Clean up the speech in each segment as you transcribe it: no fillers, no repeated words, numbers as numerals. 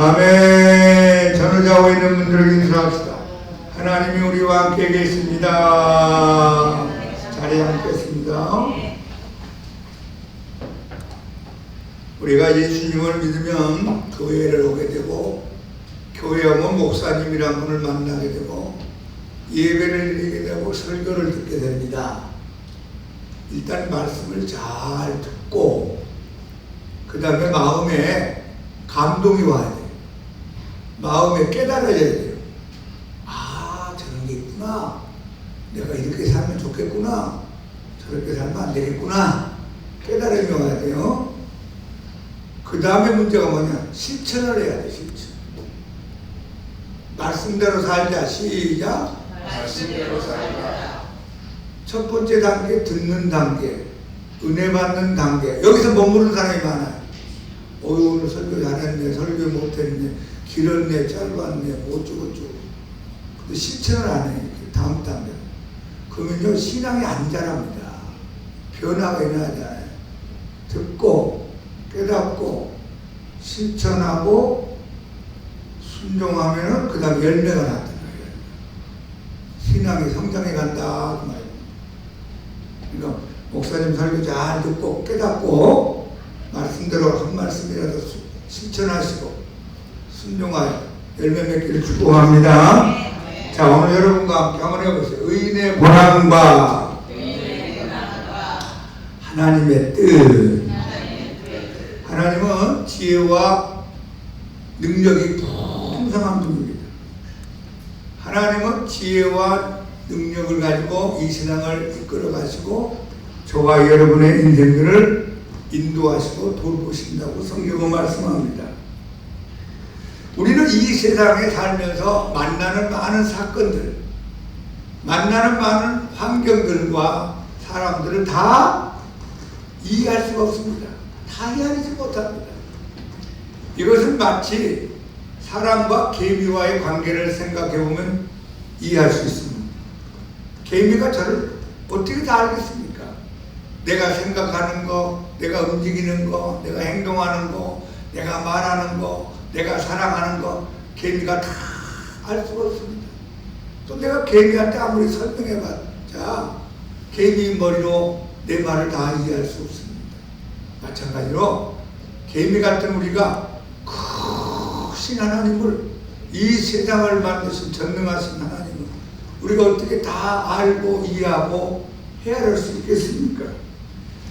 아멘. 전을 자고 있는 분들을 인사합시다. 하나님이 우리와 함께 계십니다. 자리에 앉겠습니다. 우리가 예수님을 믿으면 교회를 오게 되고, 교회 오면 목사님이란 분을 만나게 되고, 예배를 드리게 되고, 설교를 듣게 됩니다. 일단 말씀을 잘 듣고, 그 다음에 마음에 감동이 와야 돼요. 마음에 깨달아야 돼요. 아, 저런 게 있구나. 내가 이렇게 살면 좋겠구나. 저렇게 살면 안 되겠구나. 깨달음이 와야 돼요. 그 다음에 문제가 뭐냐? 실천을 해야 돼, 실천. 말씀대로 살자. 시작. 말씀대로 살자. 첫 번째 단계, 듣는 단계. 은혜 받는 단계. 여기서 머무르는 사람이 많아요. 오늘 설교 잘했네, 설교 못했네, 길었네, 짧았네, 어쩌고저쩌고. 근데 실천을 안 해. 다음 단계. 그러면요, 신앙이 안 자랍니다. 변화가 일어나잖아요. 듣고, 깨닫고, 실천하고, 순종하면은 그 다음 열매가 나타나요. 신앙이 성장해 간다. 그 말이에요. 그러니까, 목사님 설교 잘 듣고, 깨닫고, 말씀대로 한 말씀이라도 실천하시고, 순종하여 열매 맺기를 축복합니다. 자, 오늘 여러분과 함께 한번 해보세요. 의인의 보람과 하나님의 뜻. 하나님은 지혜와 능력이 풍성한 분입니다. 하나님은 지혜와 능력을 가지고 이 세상을 이끌어 가시고 저와 여러분의 인생들을 인도하시고 돌보신다고 성경은 말씀합니다. 우리는 이 세상에 살면서 만나는 많은 사건들, 만나는 많은 환경들과 사람들을 다 이해할 수가 없습니다. 다 이해하지 못합니다. 이것은 마치 사람과 개미와의 관계를 생각해 보면 이해할 수 있습니다. 개미가 저를 어떻게 다 알겠습니까? 내가 생각하는 거, 내가 움직이는 거, 내가 행동하는 거, 내가 말하는 거, 내가 사랑하는 거, 개미가 다 알 수가 없습니다. 또 내가 개미한테 아무리 설명해봤자 개미 머리로 내 말을 다 이해할 수 없습니다. 마찬가지로 개미 같은 우리가 크신 하나님을, 이 세상을 만드신 전능하신 하나님을 우리가 어떻게 다 알고 이해하고 헤아릴 수 있겠습니까?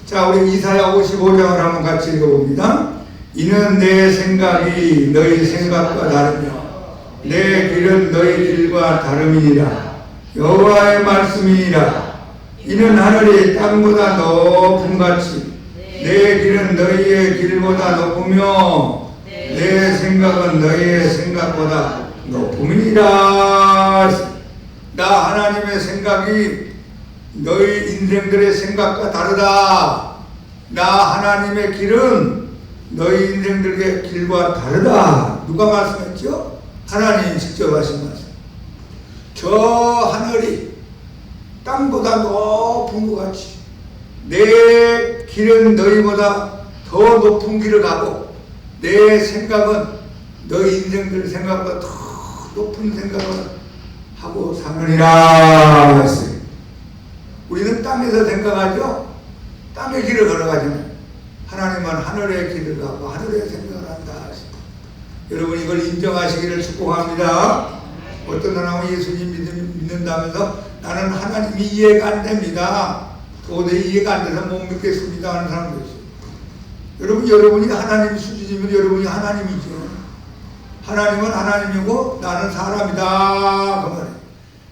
자, 우리 이사야 55장을 한번 같이 읽어봅니다. 이는 내 생각이 너희 생각과 다르며 내 길은 너희 길과 다름이니라. 여호와의 말씀이니라. 이는 하늘이 땅보다 높은 같이 내 길은 너희의 길보다 높으며 내 생각은 너희의 생각보다 높음이니라. 나 하나님의 생각이 너희 인생들의 생각과 다르다. 나 하나님의 길은 너희 인생들의 길과 다르다. 누가 말씀했죠? 하나님이 직접 하신 말씀. 저 하늘이 땅보다 높은 것 같이 내 길은 너희보다 더 높은 길을 가고 내 생각은 너희 인생들 생각보다 더 높은 생각을 하고 사느니라 했어요. 우리는 땅에서 생각하죠? 땅의 길을 걸어가잖아요. 하나님은 하늘의 길을 가고 하늘의 생각을 한다. 여러분 이걸 인정하시기를 축복합니다. 어떤 사람은 예수님 믿는다면서 나는 하나님이 이해가 안 됩니다. 도저히 이해가 안 돼서 못 믿겠습니다 하는 사람도 있어요. 여러분이 하나님 수준이면 여러분이 하나님이죠. 하나님은 하나님이고 나는 사람이다. 그 말이에요.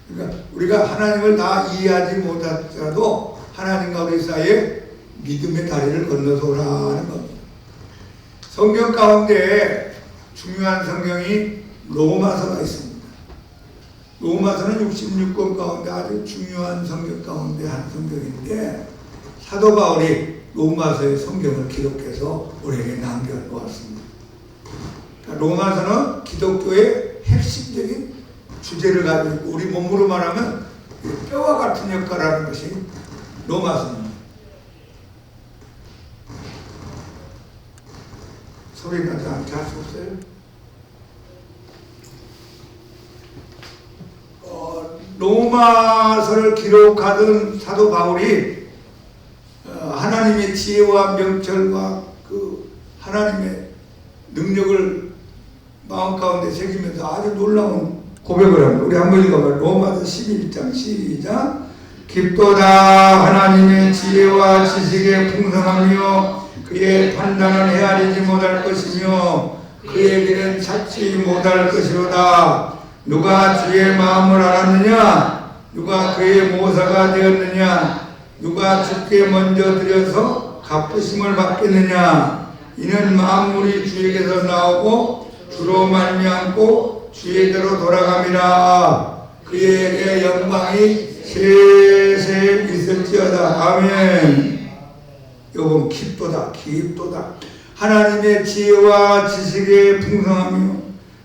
그러니까 우리가 하나님을 다 이해하지 못하더라도 하나님과 우리 사이에 믿음의 다리를 건너서 오라는 겁니다. 성경 가운데 중요한 성경이 로마서가 있습니다. 로마서는 66권 가운데 아주 중요한 성경 가운데 한 성경인데 사도 바울이 로마서의 성경을 기록해서 우리에게 남겨놓았습니다. 그러니까 로마서는 기독교의 핵심적인 주제를 가지고 있고 우리 몸으로 말하면 뼈와 같은 역할을 하는 것이 로마서입니다. 소리 나지 않게 할 수 없어요? 로마서를 기록하던 사도 바울이 하나님의 지혜와 명철과 그 하나님의 능력을 마음 가운데 새기면서 아주 놀라운 고백을 합니다. 우리 한번 읽어봐요. 로마서 11장 시작. 깊도다 하나님의 지혜와 지식의 풍성하며 그의 판단은 헤아리지 못할 것이며 그의 길은 찾지 못할 것이로다. 누가 주의 마음을 알았느냐? 누가 그의 모사가 되었느냐? 누가 주께 먼저 드려서 갚으심을 받겠느냐? 이는 만물이 주에게서 나오고 주로 말미암고 주에게로 돌아감이라. 그에게 영광이 세세 있을지어다. 아멘. 요건 깊도다 깊도다. 하나님의 지혜와 지식의 풍성하며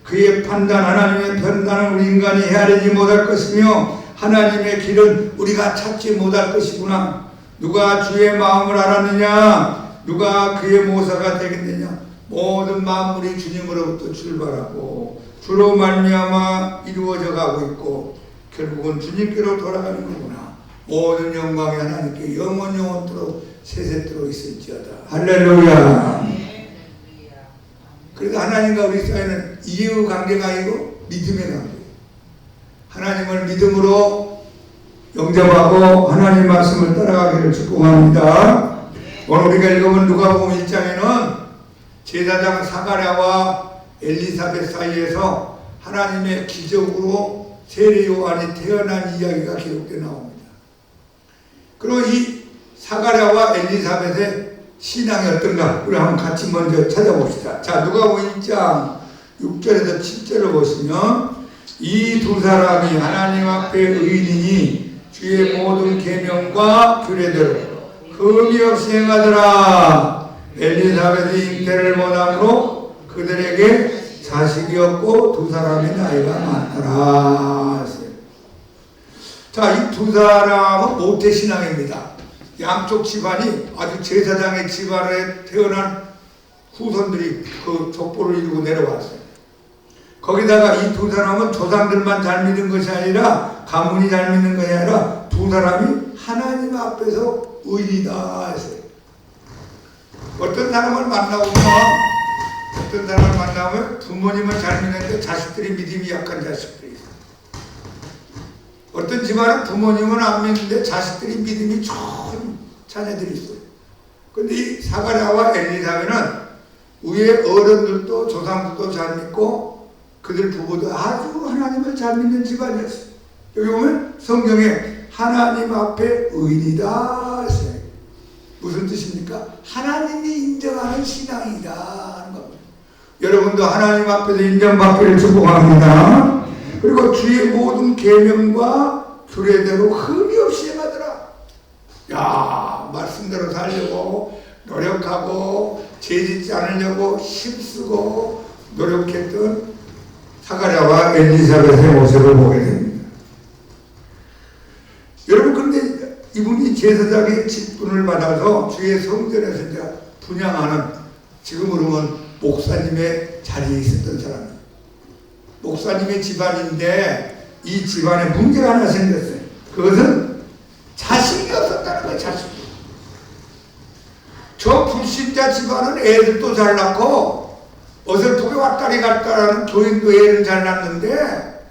그의 판단, 하나님의 판단은 우리 인간이 헤아리지 못할 것이며 하나님의 길은 우리가 찾지 못할 것이구나. 누가 주의 마음을 알았느냐? 누가 그의 모사가 되겠느냐? 모든 만물이 주님으로부터 출발하고 주로 말미암아 이루어져 가고 있고 결국은 주님께로 돌아가는 거구나. 모든 영광이 하나님께 영원토록 세세토록 있을지어다. 할렐루야. 그래서 하나님과 우리 사이는 이해의 관계가 아니고 믿음의 관계. 하나님을 믿음으로 영접하고 하나님 말씀을 따라가기를 축복합니다. 오늘 우리가 읽어본 누가복음 1장에는 제사장 사가랴와 엘리사벳 사이에서 하나님의 기적으로 세례 요한이 태어난 이야기가 기록되어 나옵니다. 그리고 이 사가랴와 엘리사벳의 신앙이 어떤가? 우리 한번 같이 먼저 찾아봅시다. 자, 누가복음 1장 6절에서 7절을 보시면 이 두 사람이 하나님 앞에 의인이니 주의 모든 계명과 규례대로 흠이 없이 행하더라. 엘리사벳이 잉태를 못함으로 그들에게 자식이 없고 두 사람의 나이가 많더라. 자, 이 두 사람은 모태신앙입니다. 양쪽 집안이 아주 제사장의 집안에 태어난 후손들이 그 족보를 이루고 내려왔어요. 거기다가 이 두 사람은 조상들만 잘 믿는 것이 아니라 가문이 잘 믿는 것이 아니라 두 사람이 하나님 앞에서 의인이다 했어요. 어떤 사람을 만나면 부모님은 잘 믿는데 자식들이 믿음이 약한 자식들이 있어요. 어떤 집안은 부모님은 안 믿는데 자식들이 믿음이 좋은 자녀들이 있어요. 근데 이 사가랴와 엘리사벳은 위에 어른들도 조상들도 잘 믿고 그들 부부도 아주 하나님을 잘 믿는 집안이었어요. 여기 보면 성경에 하나님 앞에 의인이다 했어요. 무슨 뜻입니까? 하나님이 인정하는 신앙이다 하는 겁니다. 여러분도 하나님 앞에서 인정받기를 축복합니다. 그리고 주의 모든 계명과 규례대로 흠이 없이 행하더라. 야, 말씀대로 살려고 노력하고 죄짓지 않으려고 힘쓰고 노력했던 사가랴와 엘리사벳의 모습을 보게 됩니다. 여러분, 그런데 이분이 제사장의 직분을 받아서 주의 성전에서 이제 분양하는, 지금으로 보면 목사님의 자리에 있었던 사람입니다. 목사님의 집안인데 이 집안에 문제가 하나 생겼어요. 그것은 자식이 없었다는 거예요. 자식이. 저 불신자 집안은 애들도 잘 낳고 어설프게 왔다리 갔다라는 교인도 애를 잘 낳는데,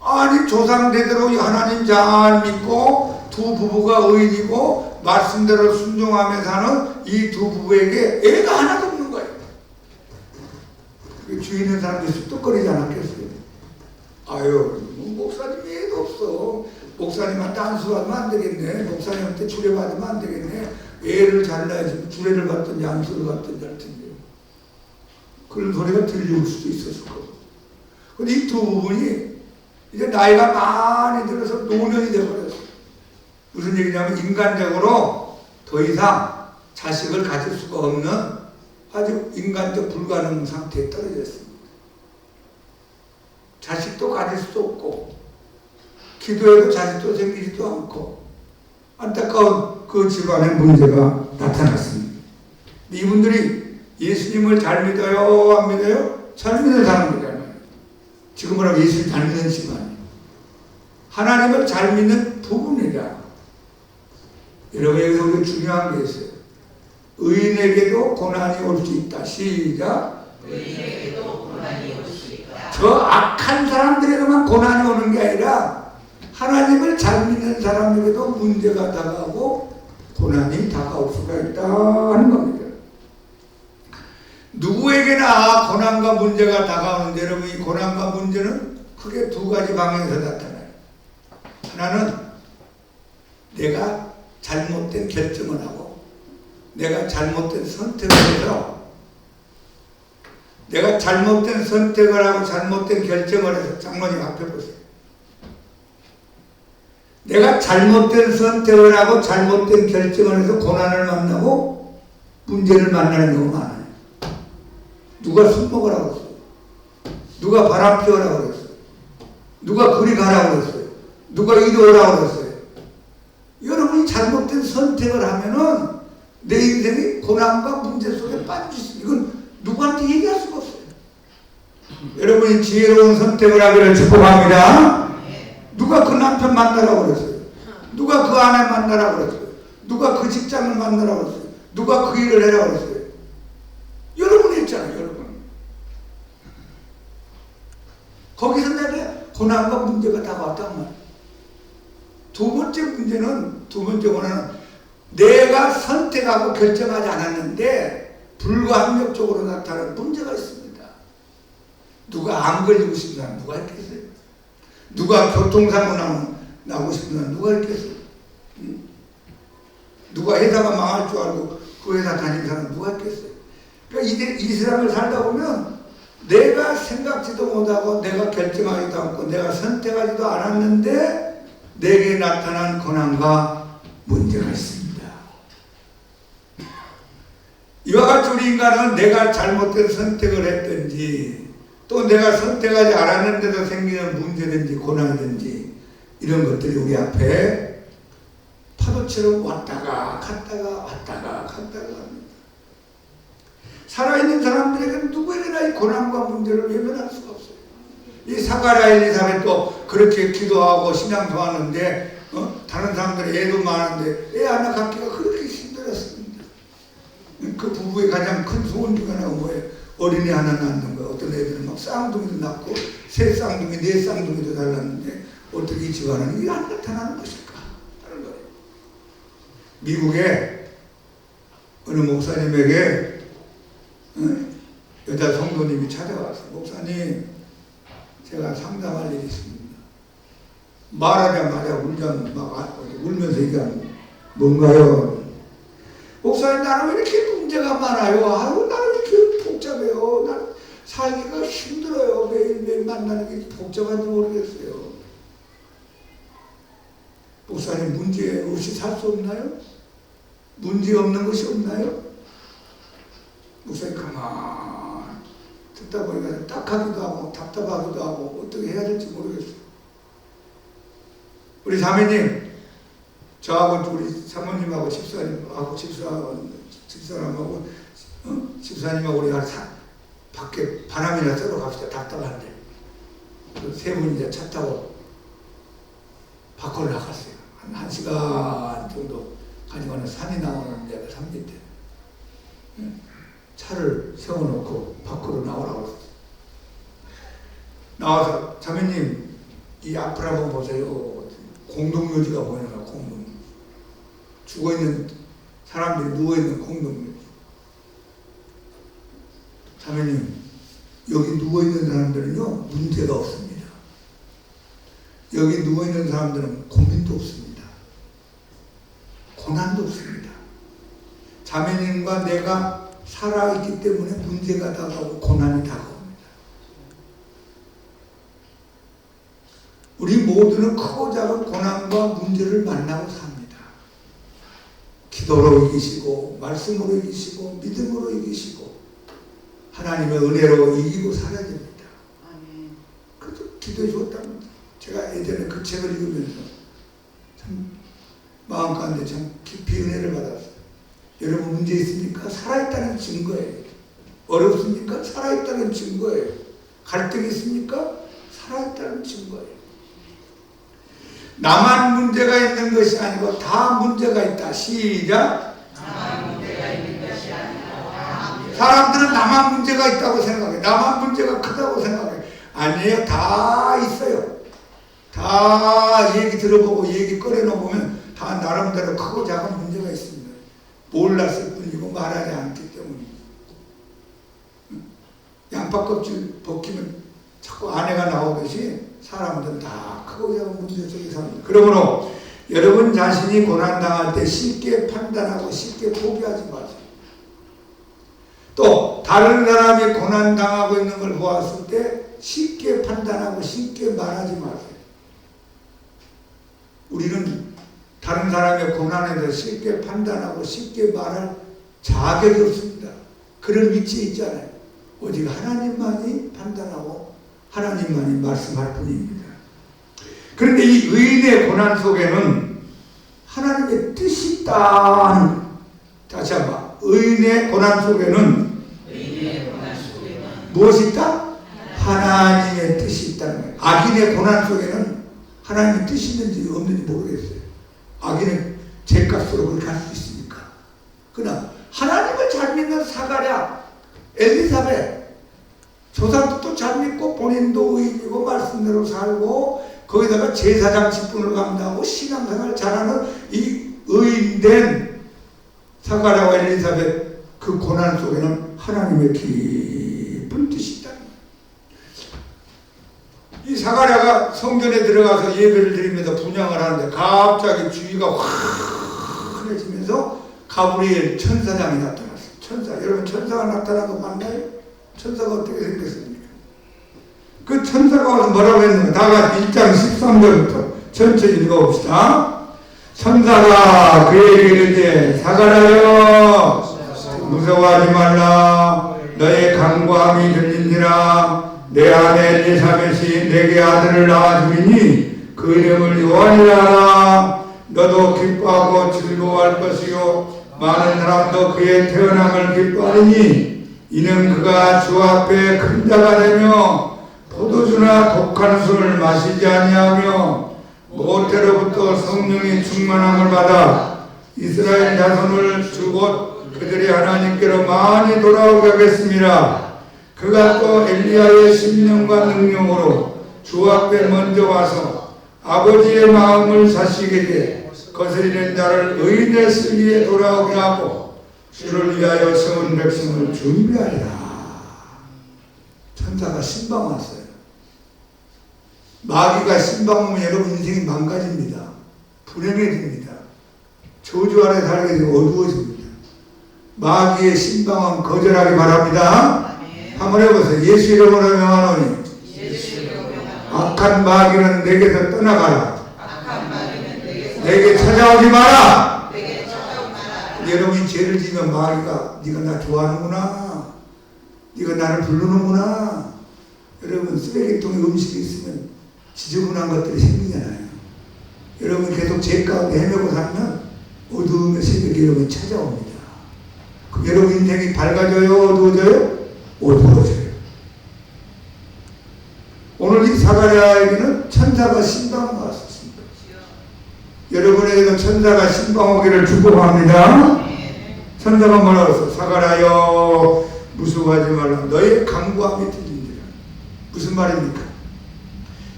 아니 조상대대로 하나님 잘 믿고 두 부부가 의인이고 말씀대로 순종하며 사는 이 두 부부에게 애가 하나도 없는 거예요. 주위 있는 사람들이 쑥덕거리지 않았겠어요? 아유, 목사님이 애도 없어. 목사님한테 안수하면 안 되겠네. 목사님한테 주례받으면 안 되겠네. 애를 잘 낳아야지. 주례를 받든지 안수를 받든지 할 텐데. 그런 소리가 들려올 수도 있었을 거고. 근데 이 두 부분이 이제 나이가 많이 들어서 노년이 되어버렸어요. 무슨 얘기냐면 인간적으로 더 이상 자식을 가질 수가 없는 아주 인간적 불가능 상태에 떨어졌습니다. 자식도 가질 수도 없고 기도해도 자식도 생기지도 않고 안타까운 그 집안의 문제가 나타났습니다. 이분들이 예수님을 잘 믿어요? 안 믿어요? 잘 믿는 사람들이잖아요. 지금으로 예수님 잘 믿는 집안이에요. 하나님을 잘 믿는 부분이다. 여러분 여기서 우리가 중요한 게 있어요. 의인에게도 고난이 올 수 있다. 시작. 의인에게도 고난이 올 수 있다. 저 악한 사람들에게만 고난이 오는 게 아니라 하나님을 잘 믿는 사람에게도 문제가 다가오고 고난이 다가올 수가 있다는 겁니다. 누구에게나 고난과 문제가 다가오는데 여러분 이 고난과 문제는 크게 두 가지 방향에서 나타나요. 하나는 내가 잘못된 결정을 하고 내가 잘못된 선택을 해서 내가 잘못된 선택을 하고 잘못된 결정을 해서 장로님 앞에 보세요. 내가 잘못된 선택을 하고 잘못된 결정을 해서 고난을 만나고 문제를 만나는 경우가 많아요. 누가 술 먹으라고 그랬어요? 누가 바람 피우라고 그랬어요? 누가 그리 가라고 그랬어요? 누가 이리 오라고 그랬어요? 여러분이 잘못된 선택을 하면은 내 인생이 고난과 문제 속에 빠질 수 있어요. 이건 누구한테 얘기할 수가 없어요. 여러분이 지혜로운 선택을 하기를 축복합니다. 누가 그 남편 만나라고 그랬어요? 누가 그 아내 만나라고 그랬어요? 누가 그 직장을 만나라고 그랬어요? 누가 그 일을 해라고 그랬어요? 여러분이 했잖아요, 여러분. 거기서 내가 고난과 문제가 다가왔단 말이에요. 두 번째 고난은 내가 선택하고 결정하지 않았는데 불가항력적으로 나타나는 문제가 있습니다. 누가 안 걸리고 싶은 사람 누가 있겠어요? 누가 교통사고 나고 싶은 사람 누가 있겠어요? 누가 회사가 망할 줄 알고 그 회사 다니는 사람 누가 있겠어요? 그러니까 이 세상을 살다 보면 내가 생각지도 못하고 내가 결정하지도 않고 내가 선택하지도 않았는데 내게 나타난 고난과 문제가 있습니다. 이와 같이 우리 인간은 내가 잘못된 선택을 했든지 또 내가 선택하지 않았는데도 생기는 문제든지 고난이든지 이런 것들이 우리 앞에 파도처럼 왔다가 갔다가 합니다. 살아있는 사람들에게는 누구에게나 이 고난과 문제를 외면할 수가 없어요. 이 사가랴 엘리사벳도 그렇게 기도하고 신앙도 하는데 다른 사람들은 애도 많은데 애 하나 갖기가 그렇게 힘들었습니다. 그 부부의 가장 큰 소원 중에 하나가 뭐예요? 어린애 하나 낳는 거예요. 어떤 애들은 막 쌍둥이도 낳고 세 쌍둥이, 네 쌍둥이도 달랐는데 어떻게 이 집안은 이게 안 나타나는 것일까? 하는 거예요. 미국에 어느 목사님에게 여자 성도님이 찾아와서 목사님 제가 상담할 일이 있습니다. 말하자마자 울면서 얘기하는 뭔가요? 목사님 나는 왜 이렇게 문제가 많아요? 아유 나는 왜 이렇게 복잡해요? 나는 살기가 힘들어요. 매일매일 만나는 게 복잡한지 모르겠어요. 목사님 문제 없이 살 수 없나요? 문제 없는 것이 없나요? 목사님 가만 듣다 보니까 딱하기도 하고 답답하기도 하고 어떻게 해야 될지 모르겠어요. 우리 자매님 저하고 우리 사모님하고 집사님하고 집사님하고 우리 밖에 바람이나 쐬러 갑시다. 답답한데 세 분이 이제 차 타고 밖으로 나갔어요. 한 시간 정도 가지고는 산이 나오는 데가 산 밑에 차를 세워놓고 밖으로 나오라고 했어요. 나와서 자매님 이 앞을 한번 보세요. 공동묘지가 보이는 거야. 공동묘지. 죽어있는 사람들이 누워있는 공동묘지. 자매님 여기 누워있는 사람들은요 문제가 없습니다. 여기 누워있는 사람들은 고민도 없습니다. 고난도 없습니다. 자매님과 내가 살아있기 때문에 문제가 다가오고 고난이 다가옵니다. 우리 모두는 크고 작은 고난과 문제를 만나고 삽니다. 기도로 이기시고 말씀으로 이기시고 믿음으로 이기시고 하나님의 은혜로 이기고 살아야 됩니다. 그래서 기도해 주었답니다. 제가 예전에 그 책을 읽으면서 참 마음 가운데 참 깊이 은혜를 받았어요. 여러분 문제 있습니까? 살아있다는 증거예요. 어렵습니까? 살아있다는 증거예요. 갈등이 있습니까? 살아있다는 증거예요. 나만 문제가 있는 것이 아니고 다 문제가 있다. 시작. 나만 문제가 있는 것이 아니라 다 문제가 사람들은 나만 문제가 있다고 생각해. 나만 문제가 크다고 생각해. 아니에요. 다 있어요. 다 얘기 들어보고 얘기 꺼내놓으면 다 나름대로 크고 작은 문제가 있습니다. 몰랐을 뿐이고 말하지 않기 때문입니다. 양파 껍질 벗기면 자꾸 아내가 나오듯이 사람들은 다 크고 작은 문제 속에 삽니다. 그러므로 여러분 자신이 고난당할 때 쉽게 판단하고 쉽게 포기하지 마세요. 또 다른 사람이 고난당하고 있는 걸 보았을 때 쉽게 판단하고 쉽게 말하지 마세요. 우리는 다른 사람의 고난에 대해서 쉽게 판단하고 쉽게 말할 자격이 없습니다. 그런 위치에 있잖아요. 오직 하나님만이 판단하고 하나님만이 말씀할 뿐입니다. 그런데 이 의인의 고난 속에는 하나님의 뜻이 있다. 다시 한번, 의인의 고난 속에는 무엇이 있다? 하나님의 뜻이 있다는 거예요. 악인의 고난 속에는 하나님의 뜻이 있는지 없는지 모르겠어요. 악인은 죄값으로 그렇게 할 수 있습니까? 그러나 하나님을 잘 믿는 사가랴, 엘리사벳, 조상도 잘 믿고 본인도 의인이고 말씀대로 살고 거기다가 제사장 직분을 감당하고 신앙생활 잘하는 이 의인된 사가랴와 엘리사벳, 그 고난 속에는 하나님의 깊은 뜻이 있다. 이 사가랴가 성전에 들어가서 예배를 드리면서 분향을 하는데 갑자기 주위가 환해지면서 가브리엘 천사장이 나타났어요. 천사, 여러분 천사가 나타난 거 맞나요? 천사가 어떻게 생겼습니까? 그 천사가 와서 뭐라고 했는가? 다가 1장 13절부터 천천히 읽어봅시다. 천사가 그에게 이르되 사가랴여 무서워하지 말라. 너의 간구함이 들린지라. 내 아내 엘리사벳이 내게 아들을 낳아주리니 그 이름을 요한이라 하라. 너도 기뻐하고 즐거워할 것이요 많은 사람도 그의 태어남을 기뻐하리니 이는 그가 주 앞에 큰 자가 되며 포도주나 독한 술을 마시지 아니하며 모태로부터 성령이 충만함을 받아 이스라엘 자손을 주곧 그들의 하나님께로 많이 돌아오게 하겠습니다. 그가 또 엘리야의 심령과 능력으로 주 앞에 먼저 와서 아버지의 마음을 자식에게 거스리는 자를 의인의 슬기에 돌아오게 하고 주를 위하여 세운 백성을 준비하리라. 천사가 신방 왔어요. 마귀가 신방 오면 여러분 인생이 망가집니다. 불행해집니다. 저주 아래 살게 되고 어두워집니다. 마귀의 신방은 거절하기 바랍니다. 한번 해보세요. 예수 이름으로 명하노니 악한 마귀는 내게서 떠나가라. 내게 찾아오지 마라. 여러분이 죄를 지으면 마귀가 네가 나 좋아하는구나, 네가 나를 부르는구나. 여러분 쓰레기통에 음식이 있으면 지저분한 것들이 생기잖아요. 여러분 계속 죄 가운데 헤매고 살면 어두움의 새벽이 여러분 찾아옵니다. 그럼 여러분 인생이 밝아져요? 어두워져요? 어두워져요. 오늘 이 사가랴에게는 천사가 신방을 왔습니다. 여러분에게도 천사가 신방 오기를 축복합니다. 천사가 뭐라고 했어? 사가랴여 무서워하지 말라. 너의 간구함이 들리니라. 무슨 말입니까?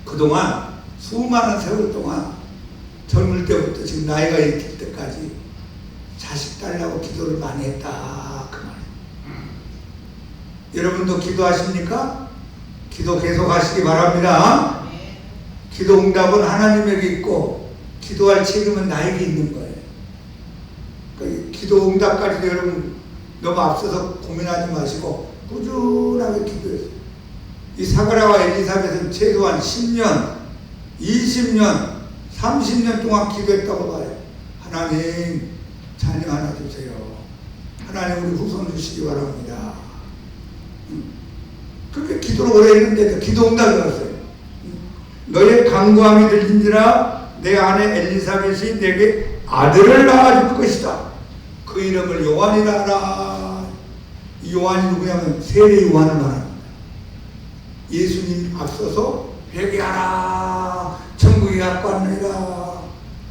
그동안 수많은 세월 동안 젊을 때부터 지금 나이가 있을 때까지 자식 달라고 기도를 많이 했다, 그 말이에요. 여러분도 기도하십니까? 기도 계속 하시기 바랍니다. 기도 응답은 하나님에게 있고 기도할 책임은 나에게 있는 거예요. 그러니까 기도 응답까지도 여러분 너무 앞서서 고민하지 마시고 꾸준하게 기도해요. 이 사가랴와 엘리사벳은 최소한 10년, 20년, 30년 동안 기도했다고 봐요. 하나님 자녀 하나 주세요. 하나님 우리 후손 주시기 바랍니다. 그렇게 기도를 오래 했는데 기도 응답이 왔어요. 너의 간구함이 들린지라 내 아내 엘리사벳이 내게 아들을 낳아줄 것이다. 그 이름을 요한이라 하라. 이 요한이 누구냐면 세례 요한을 말합니다. 예수님 앞서서 회개하라 천국에 갖고 왔느니라.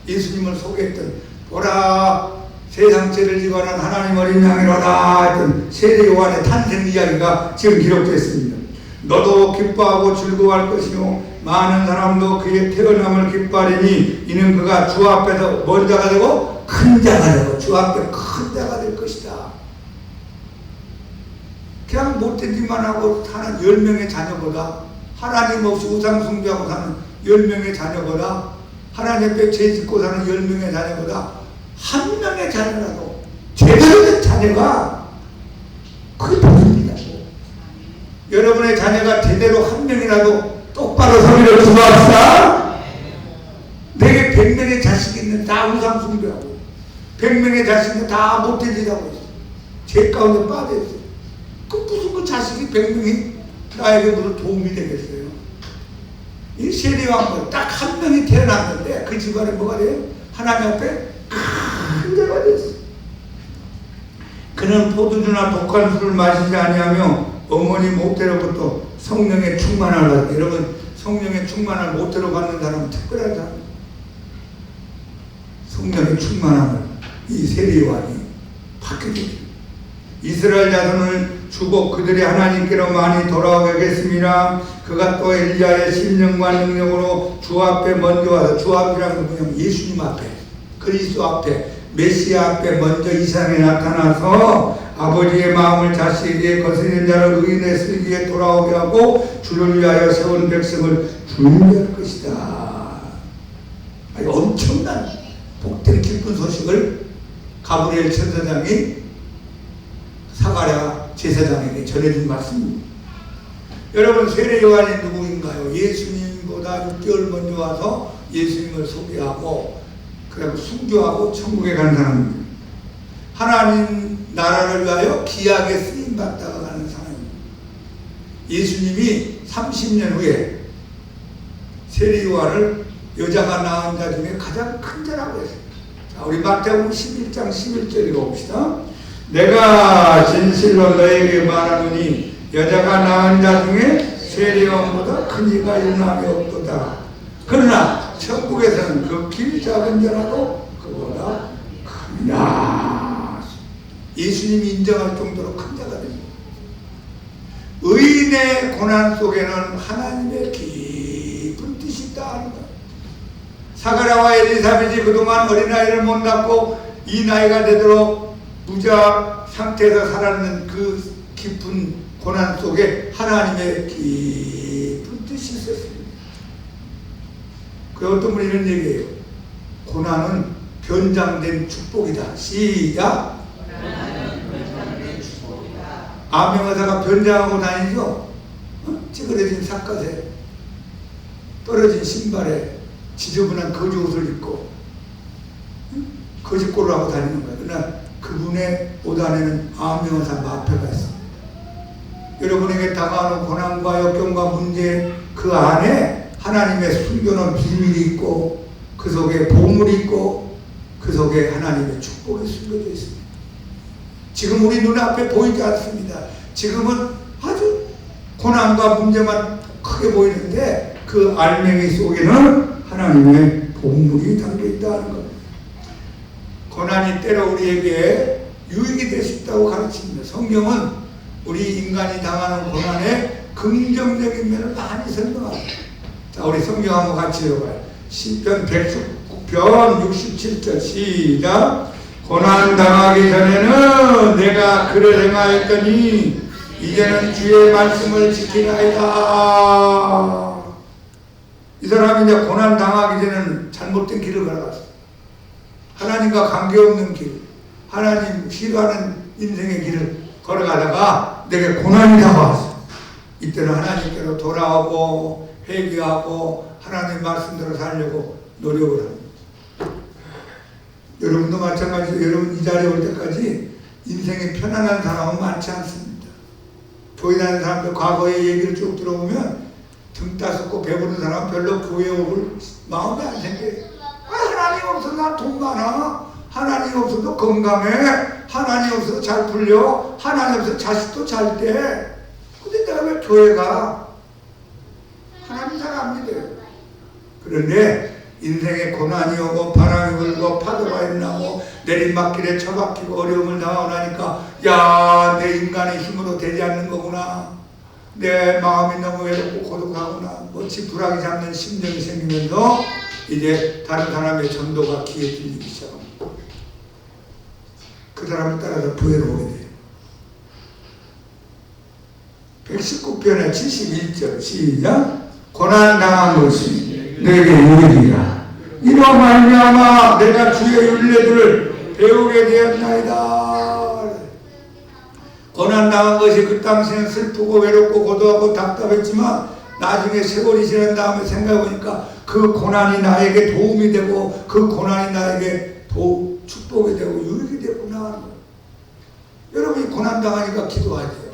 예수님을 소개했던 보라 세상 죄를 지고 하는 하나님 어린 양이로다 했던 세례 요한의 탄생 이야기가 지금 기록됐습니다. 너도 기뻐하고 즐거워할 것이요 많은 사람도 그의 태어남을 기뻐하리니 이는 그가 주 앞에서 먼 자가 되고 큰 자가 되고 주 앞에 큰 자가 될 것이다. 그냥 못된 짓만 하고 사는 10명의 자녀보다 하나님 없이 우상 숭배하고 사는 10명의 자녀보다 하나님 앞에 죄 짓고 사는 10명의 자녀보다 한 명의 자녀라도 제대로 된 자녀가 그게 복입니다. 여러분의 자녀가 제대로 한 명이라도 똑바로 서기를 기도합시다. 내게 100명의 자식이 있는데 다 우상 숭배하고 100명의 자식은 다 못된 짓 하고 있어. 죄 가운데 빠져있어. 그 무슨 그 자식이 100명이 나에게 무슨 도움이 되겠어요? 이 세례왕은 딱 한 명이 태어났는데 그 집안에 뭐가 돼요? 하나님 앞에 큰 자가 됐어. 그는 포도주나 독한 술을 마시지 아니하며 어머니 모태로부터 성령의 충만을 받고, 여러분 성령의 충만을 모태로 받는 사람은 특별한 사람. 성령의 충만함을 이 세례요한이 받게 되죠. 이스라엘 자손을 주고 그들이 하나님께로 많이 돌아오게 하겠습니다. 그가 또 엘리야의 신령과 능력으로 주 앞에 먼저 와서, 주 앞이라는 건 뭐냐면 예수님 앞에, 그리스도 앞에, 메시아 앞에 먼저 이 세상에 나타나서 아버지의 마음을 자식에게 거스리는 자를 의인의 슬기에 돌아오게 하고 주를 위하여 세운 백성을 준비할 것이다. 아주 엄청난 복된 기쁜 소식을 가브리엘 천사장이 사가랴 제사장에게 전해준 말씀입니다. 여러분, 세례 요한이 누구인가요? 예수님보다 6개월 먼저 와서 예수님을 소개하고 그리고 순교하고 천국에 간 사람입니다. 하나님 나라를 위하여 귀하게 쓰임받다가 가는 사람입니다. 예수님이 30년 후에 세례 요한을 여자가 낳은 자 중에 가장 큰 자라고 했습니다. 자, 우리 마태복음 11장 11절 읽어봅시다. 내가 진실로 너에게 말하노니 여자가 낳은 자 중에 세례 요한보다 큰 이가 일어남이 없도다. 그러나 천국에서는 그 길 작은 자라도 그보다 크다. 예수님이 인정할 정도로 큰 자가 됩니다. 의인의 고난 속에는 하나님의 깊은 뜻이 있다 하는 것. 사가랴와 엘리사벳이 그동안 어린아이를 못 낳고 이 나이가 되도록 부자 상태에서 살았는 그 깊은 고난 속에 하나님의 깊은 뜻이 있었습니다. 그 어떤 분이 이런 얘기해요. 고난은 변장된 축복이다. 시작. 암행어사가 변장하고 다니죠. 찌그러진 삿갓에 떨어진 신발에 지저분한 거지 옷을 입고 거짓골을 하고 다니는 거예요. 그러나 그분의 옷 안에는 암행어사 마패가 있습니다. 여러분에게 다가오는 고난과 역경과 문제 그 안에 하나님의 숨겨놓은 비밀이 있고 그 속에 보물이 있고 그 속에 하나님의 축복이 숨겨져 있습니다. 지금 우리 눈앞에 보이지 않습니다. 지금은 아주 고난과 문제만 크게 보이는데 그 알맹이 속에는 하나님의 보물이 담겨있다는 겁니다. 고난이 때로 우리에게 유익이 될 수 있다고 가르칩니다. 성경은 우리 인간이 당하는 고난에 긍정적인 면을 많이 설명합니다. 자, 우리 성경 한번 같이 읽어봐요. 시편 119편 67절 시작. 고난 당하기 전에는 내가 그를 행하였더니 이제는 주의 말씀을 지키나이다. 이 사람이 이제 고난 당하기 전에는 잘못된 길을 걸어갔어. 하나님과 관계없는 길, 하나님 싫어하는 인생의 길을 걸어가다가 내게 고난이 다가왔어. 이때는 하나님께로 돌아오고 회개하고 하나님 말씀대로 살려고 노력을 합니다. 여러분도 마찬가지로 여러분 이 자리에 올 때까지 인생에 편안한 사람은 많지 않습니다. 교회 다니는 사람들 과거의 얘기를 쭉 들어보면 등 따숩고 배부른 사람은 별로 교회 올 마음이 안 생겨요. 하나님 없어서 나 돈 많아. 하나님 없어서 건강해. 하나님 없어서 잘 풀려. 하나님 없어서 자식도 잘 돼. 근데 내가 왜 교회 가? 하나님 잘 안 그런데 인생에 고난이 오고 바람이 불고 파도가 일어나고 내리막길에 처박히고 어려움을 당하고 나니까 야, 내 인간의 힘으로 되지 않는 거구나. 내 마음이 너무 외롭고 고독하구나. 어찌 불안이 잡는 심정이 생기면서 이제 다른 사람의 전도가 귀에 들리기 시작합니다. 그 사람을 따라서 부회로 오게 돼요. 119편의 71절 시작. 고난당한 것이 내게 유익이라. 이로 말미암아 내가 주의 율례들을 배우게 되었나이다. 고난당한 것이 그 당시에는 슬프고 외롭고 고도하고 답답했지만 나중에 세월이 지난 다음에 생각해보니까 그 고난이 나에게 도움이 되고 그 고난이 나에게 축복이 되고 유익이 되구나. 여러분이 고난당하니까 기도하죠.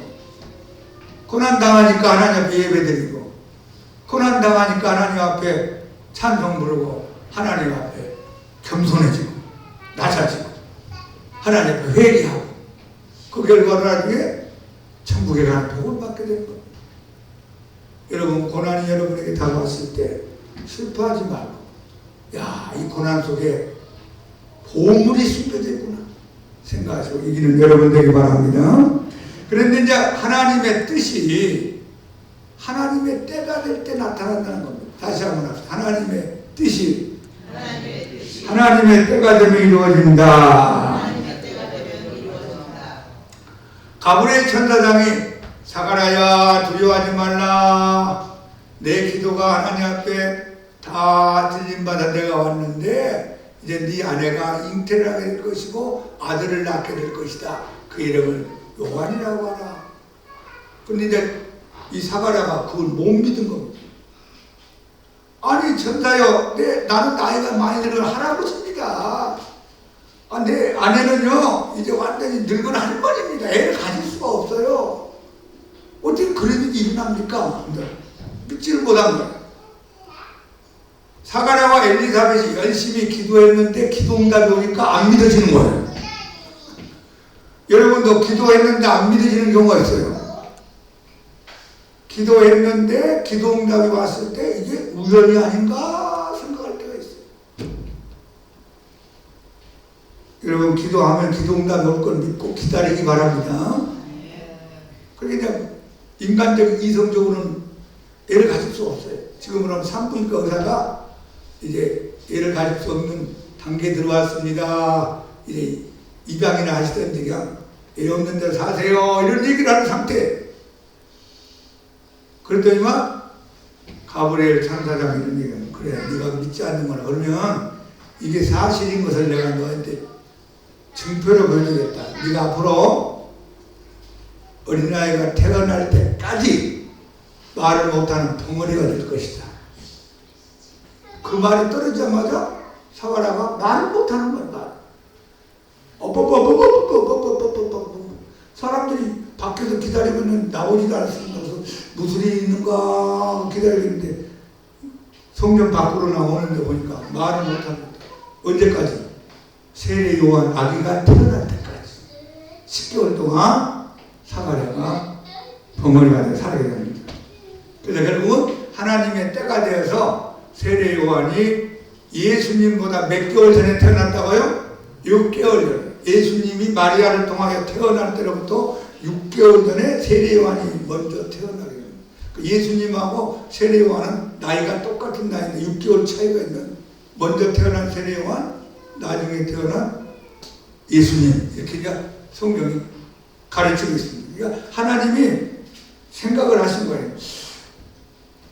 고난당하니까 하나님 앞에 예배드리고, 고난당하니까 하나님 앞에 찬송 부르고, 하나님 앞에 겸손해지고, 낮아지고, 하나님 앞에 회개하고, 그 결과를 나중에 천국에 가는 복을 받게 되는 겁니다. 여러분, 고난이 여러분에게 다가왔을 때 슬퍼하지 말고, 야, 이 고난 속에 보물이 숨겨져 있구나 생각하시고 이기는 여러분 되기 바랍니다. 그런데 이제 하나님의 뜻이 하나님의 때가 될 때 나타난다는 겁니다. 다시 한번 합시다. 하나님의 뜻이 하나님의 때가 되면 이루어진다. 가브리엘 천사장이 사가랴야 두려워하지 말라. 내 기도가 하나님 앞에 다 들림받아 내가 왔는데 이제 네 아내가 잉태를 하게 될 것이고 아들을 낳게 될 것이다. 그 이름을 요한이라고 하라. 근데 이제 이 사가랴가 그걸 못 믿은 겁니다. 아니 천사여, 나는 나이가 많이 늙은 할아버지입니다. 내 아내는요 이제 완전히 늙은 할머니입니다. 애를 가질 수가 없어요. 어떻게 그런 일이 일어납니까? 믿지를 못한 거예요. 사가랴와 엘리사벳이 열심히 기도했는데 기도 응답이 오니까 안 믿어지는 거예요. 여러분도 기도했는데 안 믿어지는 경우가 있어요. 기도했는데 기도 응답이 왔을 때 이게 우연이 아닌가 생각할 때가 있어요. 여러분 기도하면 기도 응답이 올 걸 믿고 기다리기 바랍니다. 그러니까 인간적인 이성적으로는 애를 가질 수 없어요. 지금은 산부인과 의사가 이제 애를 가질 수 없는 단계에 들어왔습니다. 이제 입양이나 하시던지 그냥 애 없는 데로 사세요 이런 얘기를 하는 상태. 그랬더니만 가브리엘 천사장이 이런 얘기는 그래 네가 믿지 않는구나. 그러면 이게 사실인 것을 내가 너한테 증표로 보여주겠다. 네가 앞으로 어린아이가 태어날 때까지 말을 못하는 벙어리가 될 것이다. 그 말이 떨어지자마자 사가랴가 말을 못하는 거야. 말. 사람들이 밖에서 기다리면 나오지도 않습니다. 무슨 일이 있는가 기다리는데 성전 밖으로 나오는데 보니까 말을 못합니다. 언제까지? 세례 요한 아기가 태어날 때까지 10개월 동안 사가랴가 벙어리가 되어 살게 됩니다. 그래서 결국은 하나님의 때가 되어서 세례 요한이 예수님보다 몇 개월 전에 태어났다고요? 6개월 전에. 예수님이 마리아를 통하여 태어날 때로부터 6개월 전에 세례 요한이 먼저 태어나게 됩니다. 예수님하고 세례 요한은 나이가 똑같은 나이인데 6개월 차이가 있는 먼저 태어난 세례 요한, 나중에 태어난 예수님. 이렇게 이제 성경이 가르치고 있습니다. 그러니까 하나님이 생각을 하신 거예요.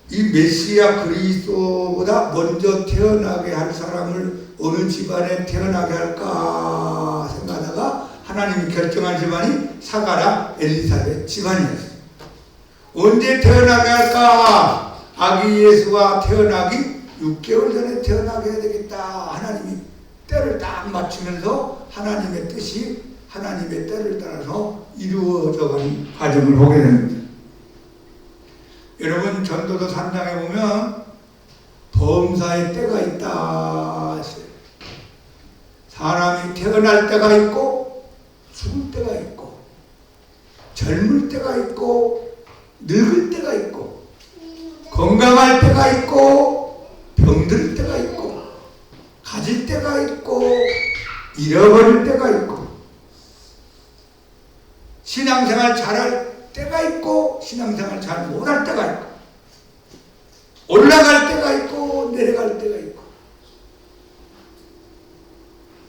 이 메시아 그리스도보다 먼저 태어나게 할 사람을 어느 집안에 태어나게 할까 생각하다가 하나님이 결정한 집안이 사가랴 엘리사벳 집안이었어요. 언제 태어나게 할까? 아기 예수가 태어나기 6개월 전에 태어나게 해야 되겠다. 하나님이 때를 딱 맞추면서 하나님의 뜻이 하나님의 때를 따라서 이루어져가는 과정을 보게 됩니다. 여러분 전도서 3장에 보면 범사의 때가 있다. 사람이 태어날 때가 있고 죽을 때가 있고 젊을 때가 있고 늙을 때가 있고 건강할 때가 있고 병들 잃어버릴 때가 있고, 신앙생활 잘할 때가 있고, 신앙생활 잘 못할 때가 있고, 올라갈 때가 있고, 내려갈 때가 있고,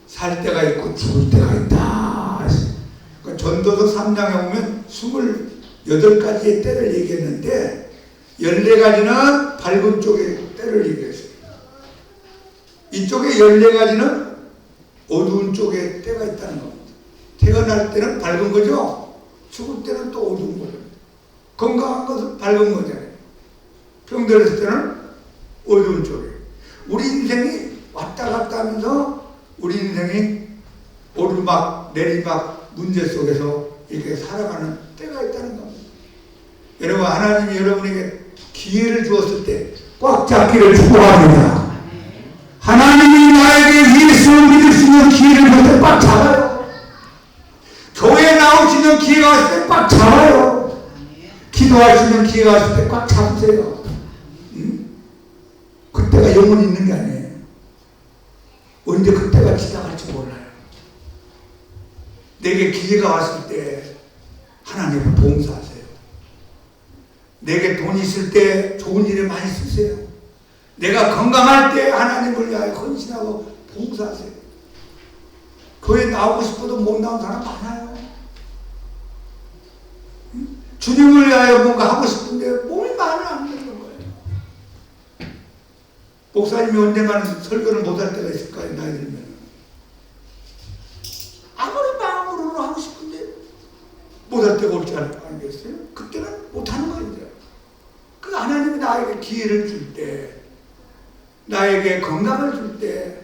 살 때가 있고, 죽을 때가 있다. 그러니까 전도서 3장에 보면 28가지의 때를 얘기했는데, 14가지는 밝은 쪽의 때를 얘기했어요. 이쪽에 14가지는 어두운 쪽에 때가 있다는 겁니다. 태어날 때는 밝은 거죠. 죽을 때는 또 어두운 거죠. 건강한 것은 밝은 거잖아요. 병들었을 때는 어두운 쪽에. 우리 인생이 왔다 갔다 하면서 우리 인생이 오르막 내리막 문제 속에서 이렇게 살아가는 때가 있다는 겁니다. 여러분, 하나님이 여러분에게 기회를 주었을 때 꽉 잡기를 축복합니다. 하나님이 나에게 예수를 믿을 수 있는 기회를 줄 때 꽉 잡아요. 교회에 나올 수 있는 기회가 왔을 때 꽉 잡아요. 기도할 수 있는 기회가 왔을 때 꽉 잡으세요. 그때가 영원히 있는 게 아니에요. 언제 그때가 지나갈지 몰라요. 내게 기회가 왔을 때 하나님을 봉사하세요. 내게 돈이 있을 때 좋은 일에 많이 쓰세요. 내가 건강할 때 하나님을 위하여 헌신하고 봉사하세요. 교회 나오고 싶어도 못 나온 사람 많아요. 주님을 위하여 뭔가 하고 싶은데 몸이 마음에 안 드는 거예요. 목사님이 언젠가는 설교를 못할 때가 있을 거예요. 나이 들면. 아무리 마음으로는 하고 싶은데 못할 때가 올지 않겠어요? 그때는 못하는 거예요. 그 하나님이 나에게 기회를 줄 때, 나에게 건강을 줄 때,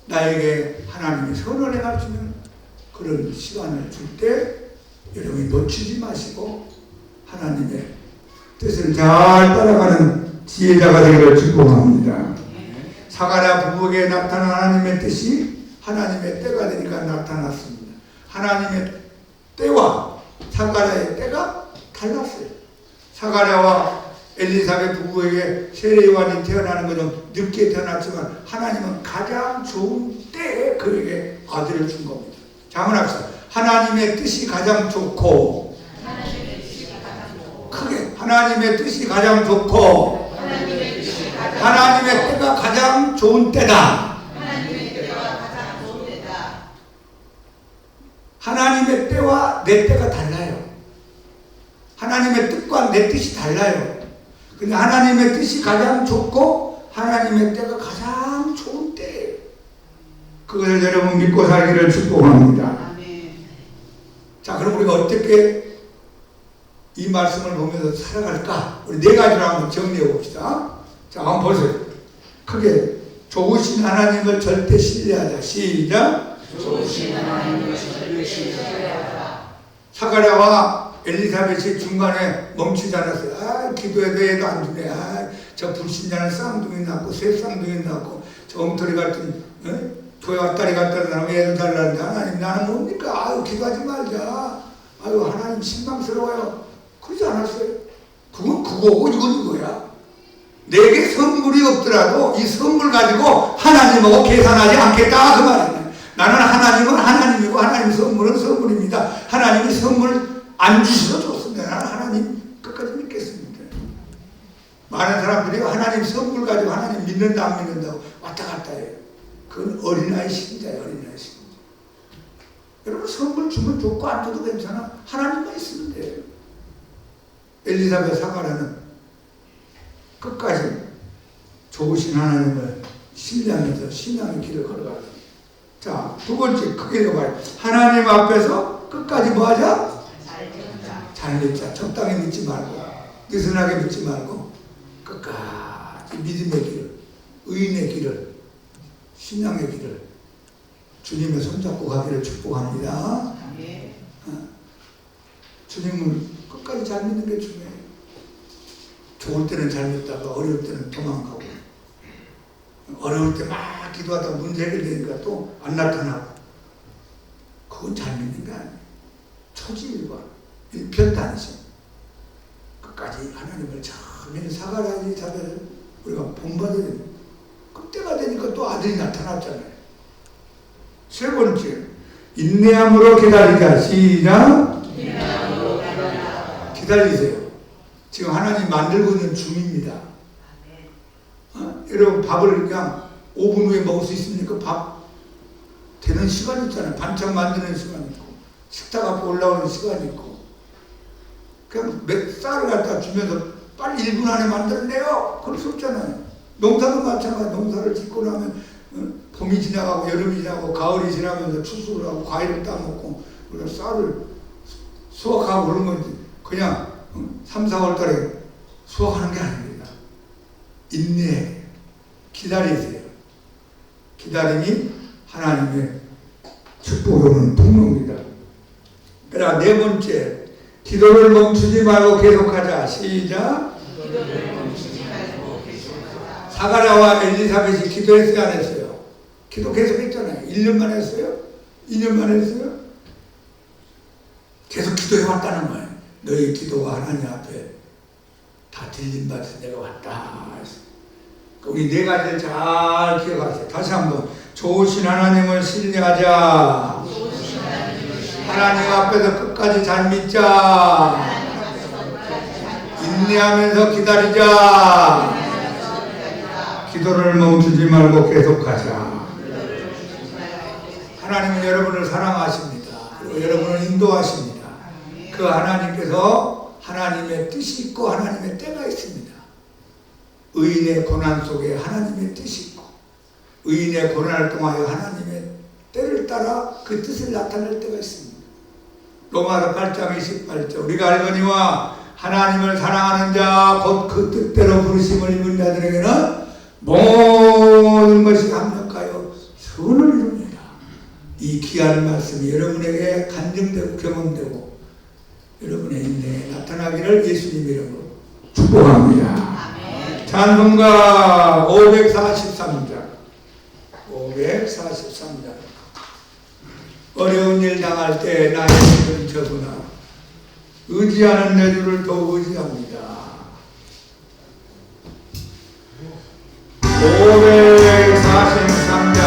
나에게 하나님이 선언해 가시는 그런 시간을 줄 때 여러분이 놓치지 마시고 하나님의 뜻을 잘 따라가는 지혜자가 되기를 축복합니다. 사가랴 부부에게 나타난 하나님의 뜻이 하나님의 때가 되니까 나타났습니다. 하나님의 때와 사가랴의 때가 달랐어요. 사가랴와 엘리사벳 부부에게 세례요한이 태어나는 것은 늦게 태어났지만 하나님은 가장 좋은 때에 그에게 아들을 준 겁니다. 자, 한번 합시다. 하나님의 뜻이 가장 좋고, 크게 하나님의 뜻이 가장 좋고, 하나님의 때가 가장 좋은 때다. 하나님의 때와 내 때가 달라요. 하나님의 뜻과 내 뜻이 달라요. 근데 하나님의 뜻이 가장 좋고 하나님의 때가 가장 좋은 때예요. 그것을 여러분 믿고 살기를 축복합니다. 자, 그럼 우리가 어떻게 이 말씀을 보면서 살아갈까? 우리 4가지로 한번 정리해 봅시다. 자, 한번 보세요. 크게. 좋으신 하나님을 절대 신뢰하자. 시작. 좋으신 하나님을 절대 신뢰하자. 사가랴와 엘리사벳이 중간에 멈추지 않았어요. 아, 기도해도 해도 안 주네. 아, 저 불신자는 쌍둥이 낳고 새 쌍둥이 낳고 저 엉터리 같은 교회 왔다리 갔다리 나면 애를 달라는데 하나님 나는 뭡니까? 아유, 기도하지 말자. 아유, 하나님 실망스러워요. 그러지 않았어요. 그건 그거고 이건 이거야. 내게 선물이 없더라도 이 선물 가지고 하나님하고 계산하지 않겠다 그 말이에요. 나는 하나님은 하나님이고 하나님 선물은 선물입니다. 하나님이 선물 안 주셔도 좋습니다. 나는 하나님 끝까지 믿겠습니다. 많은 사람들이 하나님 선물 가지고 하나님 믿는다 안 믿는다고 왔다 갔다 해요. 그건 어린아이 신자예요. 어린아이 신자. 여러분, 선물 주면 좋고 안 줘도 괜찮아. 하나님만 있으면 돼요. 엘리사벳 사가랴는 끝까지 좋으신 하나님을 신뢰하면서 신앙의 길을 걸어가요. 자, 2번째 크게 읽어봐요. 하나님 앞에서 끝까지 뭐하자? 잘 믿자. 적당히 믿지 말고 느슨하게 믿지 말고 끝까지 믿음의 길을, 의인의 길을, 신앙의 길을 주님의 손잡고 가기를 축복합니다. 주님을 끝까지 잘 믿는 게 중요해요. 좋을 때는 잘 믿다가 어려울 때는 도망가고, 어려울 때 막 기도하다가 문제 해결되니까 또 안 나타나고, 그건 잘 믿는 게 아니에요. 초지일관, 일편단심. 끝까지 하나님을 잘 믿는 사가랴 엘리사벳을 우리가 본받아야 됩니다. 그때가 되니까 또 아들이 나타났잖아요. 세 번째, 인내함으로 기다리자. 시작. 기다리세요. 지금 하나님 만들고 있는 중입니다. 여러분 밥을 그냥 5분 후에 먹을 수 있습니까? 밥 되는 시간이 있잖아요. 반찬 만드는 시간 있고 식탁 앞에 올라오는 시간이 있고 그냥 쌀을 갖다 주면서 빨리 1분 안에 만들어내요. 그럴 수 없잖아요. 농사도 마찬가지. 농사를 짓고 나면 봄이 지나가고 여름이 지나고 가을이 지나면서 추수를 하고 과일을 따먹고 우리가 쌀을 수확하고 그런 건지 그냥 3, 4월 달에 수확하는 게 아닙니다. 인내, 기다리세요. 기다림이 하나님의 축복을 오는 통로입니다. 그러나 네 번째, 기도를 멈추지 말고 계속하자. 시작. 사가랴와 엘리사벳이 기도했어요, 안 했어요? 기도 계속했잖아요. 1년만 했어요? 2년만 했어요? 계속 기도해왔다는 거예요. 너희 기도가 하나님 앞에 다 들림받아서 내가 왔다. 우리 네 가지를 잘 기억하세요. 다시 한번. 좋으신 하나님을 신뢰하자. 하나님 앞에서 끝까지 잘 믿자. 인내하면서 기다리자. 기도를 멈추지 말고 계속하자. 하나님은 여러분을 사랑하십니다. 그리고 여러분을 인도하십니다. 그 하나님께서 하나님의 뜻이 있고 하나님의 때가 있습니다. 의인의 고난 속에 하나님의 뜻이 있고 의인의 고난을 통하여 하나님의 때를 따라 그 뜻을 나타낼 때가 있습니다. 로마서 8장 28절 우리가 알거니와 하나님을 사랑하는 자 곧 그 뜻대로 부르심을 입은 자들에게는 모든 것이 합력하여 선을 이룹니다. 이 귀한 말씀이 여러분에게 간증되고 경험되고 여러분의 인생에 나타나기를 예수님 이름으로 축복합니다. 찬송가 543장 543장 어려운 일 당할 때 나의 힘은 저구나 의지하는 내 주를 더욱 의지합니다. 543장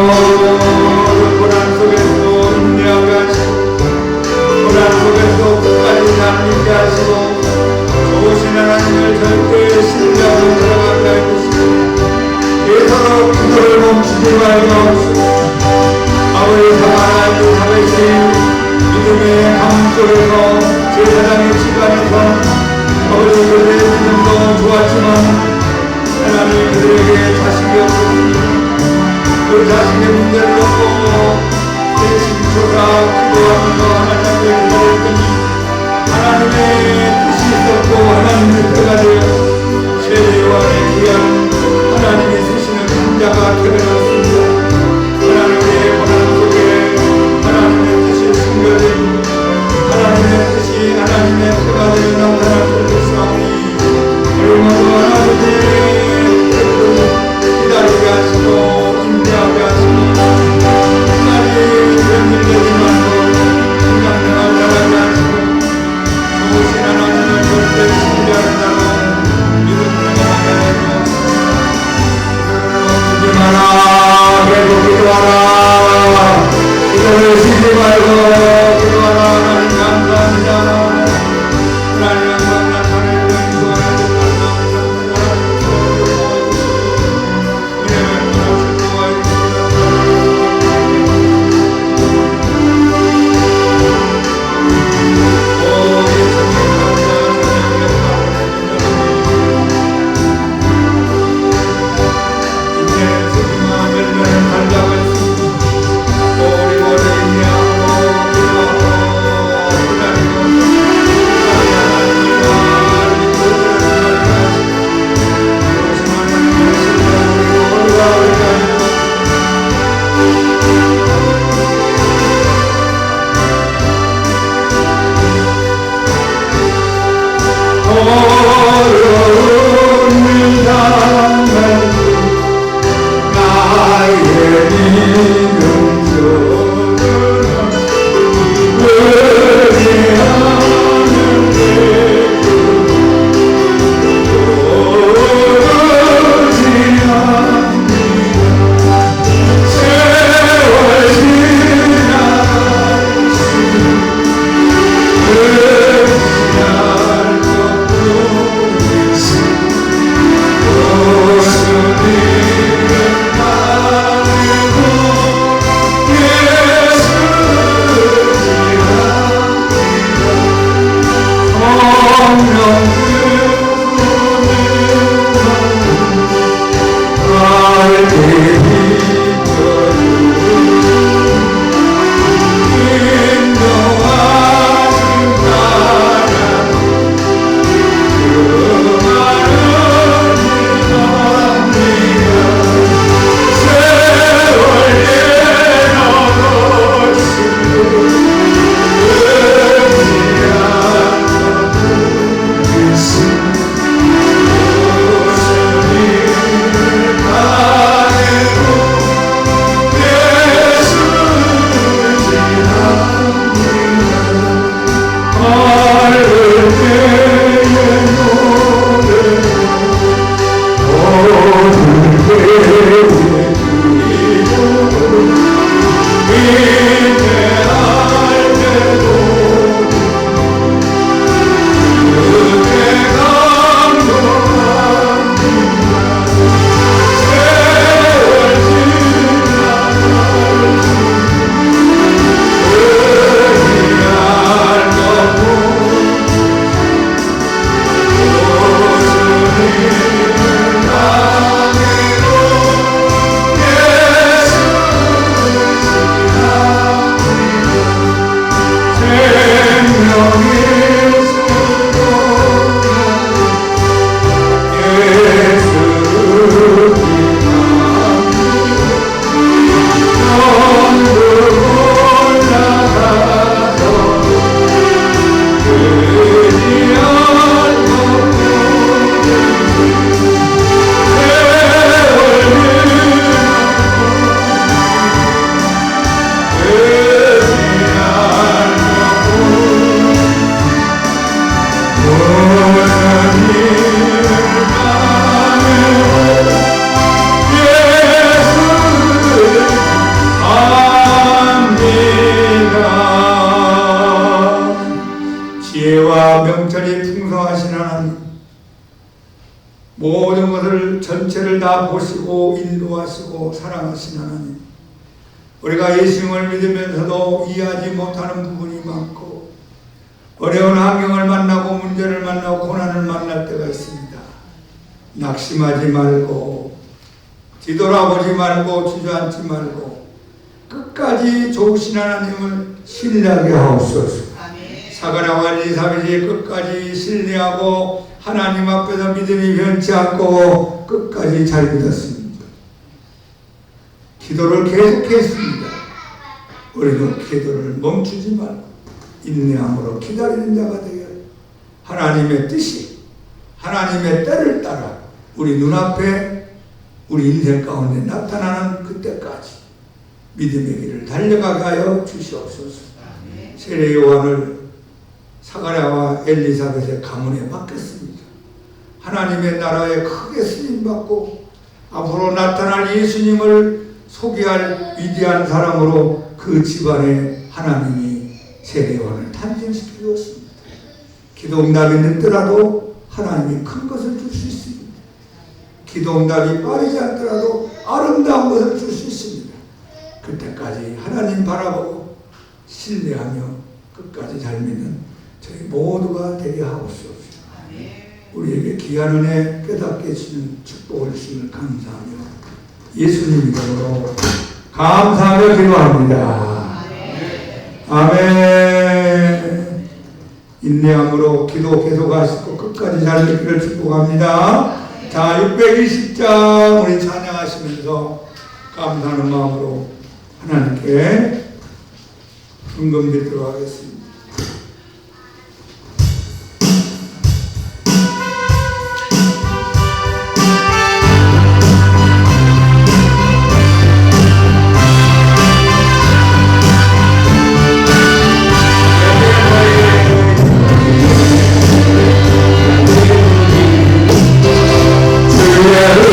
고난 속에서 인내하게 하시고 고난 속에서 끝까지 남기게 하시고 좋으신 하나님을 절대 신뢰하고 살아가게 해주시고 계속 기도를 멈추지 말고 아버지 사랑하는 하나님 믿음의 가문 속에서 제사장의 집안에서 아버지 그들의 믿음도 좋았지만 하나님 그들에게 자식이 없었습니다. 그 자식의 문제를 놓고 대신초사 기도하면서 하나님을 기다렸더니 하나님의 뜻이 있었고 하나님의 때가 되어 세례요한의 귀한 하나님이 쓰시는 신자가 태어났습니다. 하나님의 고난 속에 하나님의 뜻이 숨겨진 하나님의 뜻이 하나님의 때가 되어 나타날 수 있사오니 우리 모두 하나님의 기다리게 하시고 인내하게 하시고 끝까지 변질되지 말고 건강을 나가게 하시고 좋으신 하나님을 절대 신뢰한다고 믿음을 나가게 하시고 주지 마라 은혜와 명철이 풍성하신 하나님, 모든 것을 전체를 다 보시고 인도하시고 사랑하신 하나님, 우리가 예수님을 믿으면서도 이해하지 못하는 부분이 많고 어려운 환경을 만나고 문제를 만나고 고난을 만날 때가 있습니다. 낙심하지 말고 뒤돌아보지 말고 주저앉지 말고 끝까지 좋으신 하나님을 신뢰하게 하옵소서. 사가랴와 엘리사벳이 끝까지 신뢰하고 하나님 앞에서 믿음이 변치 않고 끝까지 잘 믿었습니다. 기도를 계속했습니다. 우리도 기도를 멈추지 말고 인내함으로 기다리는 자가 되어 하나님의 뜻이 하나님의 때를 따라 우리 눈앞에 우리 인생 가운데 나타나는 그때까지 믿음의 길을 달려가게 하여 주시옵소서. 세례 요한을 사가랴와 엘리사벳의 가문에 맡겼습니다. 하나님의 나라에 크게 쓰임받고 앞으로 나타날 예수님을 소개할 위대한 사람으로 그 집안에 하나님이 세례 요한을 탄생시켜 주었습니다. 기도응답이 늦더라도 하나님이 큰 것을 줄 수 있습니다. 기도응답이 빠르지 않더라도 아름다운 것을 줄 수 있습니다. 그때까지 하나님 바라보고 신뢰하며 끝까지 잘 믿는 저희 모두가 되게 하옵소서. 우리에게 귀한 은혜 깨닫게 해주시는 축복을 주시는 감사하며 예수님 이름으로 감사하며 기도합니다. 아멘. 인내함으로 기도 계속하시고 끝까지 잘 되기를 축복합니다. 자, 620장 우리 찬양하시면서 감사하는 마음으로 하나님께 헌금 드리도록 하겠습니다. Yeah.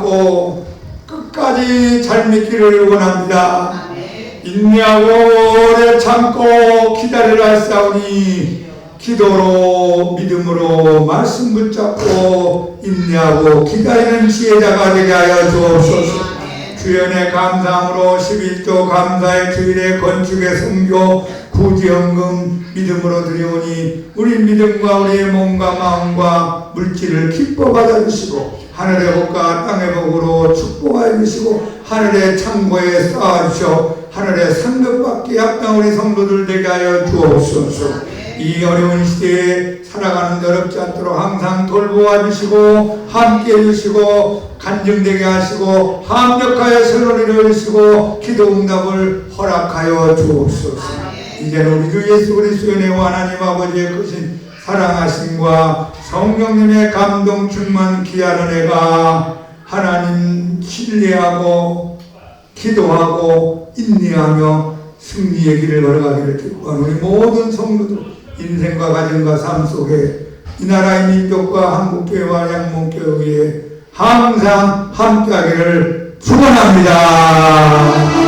붙잡고 끝까지 잘 믿기를 원합니다. 아멘. 인내하고 오래 참고 기다리라 했사오니 기도로 믿음으로 말씀 붙잡고 인내하고 기다리는 지혜자가 되게 하여 주옵소서. 주연의 감사함으로 11조 감사의 주일의 건축의 성교 구제헌금 믿음으로 드리오니 우리 믿음과 우리의 몸과 마음과 물질을 기뻐 받아주시고 하늘의 복과 땅의 복으로 축복하여 주시고 하늘의 창고에 쌓아주셔 하늘의 상급받기에 합당 우리 성도들 되게 하여 주옵소서. 이 어려운 시대에 살아가는 어렵지 않도록 항상 돌보아 주시고 함께 해주시고 간증되게 하시고 합력하여 서로 이루어주시고 기도 응답을 허락하여 주옵소서. 이제는 우리 주 예수 그리스도의 은혜와 하나님 아버지의 크신 사랑하심과 성령님의 감동 충만 귀한 은혜가 하나님 신뢰하고 기도하고 인내하며 승리의 길을 걸어가기를 기뻐하는 우리 모든 성도들 인생과 가정과 삶 속에 이 나라의 민족과 한국교회와 양문교회에 항상 함께하기를 축원합니다.